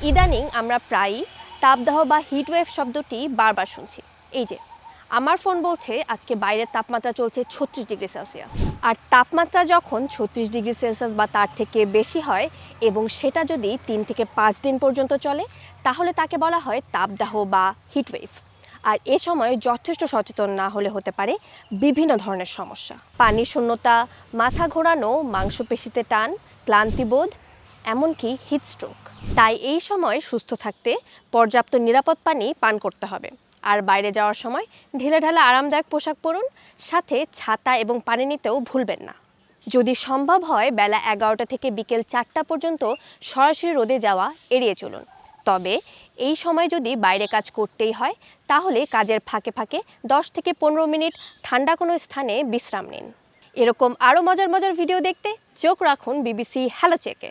ইদানিং আমরা প্রায়ই তাপদাহ বা হিটওয়েভ শব্দটি বারবার শুনছি। এই যে আমার ফোন বলছে আজকে বাইরের তাপমাত্রা চলছে 36 ডিগ্রি সেলসিয়াস। আর তাপমাত্রা যখন 36 ডিগ্রি সেলসিয়াস বা তার থেকে বেশি হয় এবং সেটা যদি 3 থেকে 5 দিন পর্যন্ত চলে, তাহলে তাকে বলা হয় তাপদাহ বা হিটওয়েভ। আর এ সময় যথেষ্ট সচেতন না হলে হতে পারে বিভিন্ন ধরনের সমস্যা, পানির শূন্যতা, মাথা ঘোরানো, মাংসপেশিতে টান, ক্লান্তিবোধ, এমনকি হিটস্ট্রোক। তাই এই সময় সুস্থ থাকতে পর্যাপ্ত নিরাপদ পানি পান করতে হবে। আর বাইরে যাওয়ার সময় ঢিলেঢালা আরামদায়ক পোশাক পরুন, সাথে ছাতা এবং পানি নিতেও ভুলবেন না। যদি সম্ভব হয় বেলা 11টা থেকে বিকেল 4টা পর্যন্ত সরাসরি রোদে যাওয়া এড়িয়ে চলুন। তবে এই সময় যদি বাইরে কাজ করতেই হয়, তাহলে কাজের ফাঁকে ফাঁকে 10 থেকে 15 মিনিট ঠান্ডা কোনো স্থানে বিশ্রাম নিন। এরকম আরও মজার মজার ভিডিও দেখতে চোখ রাখুন বিবিসি হ্যালো চেকে।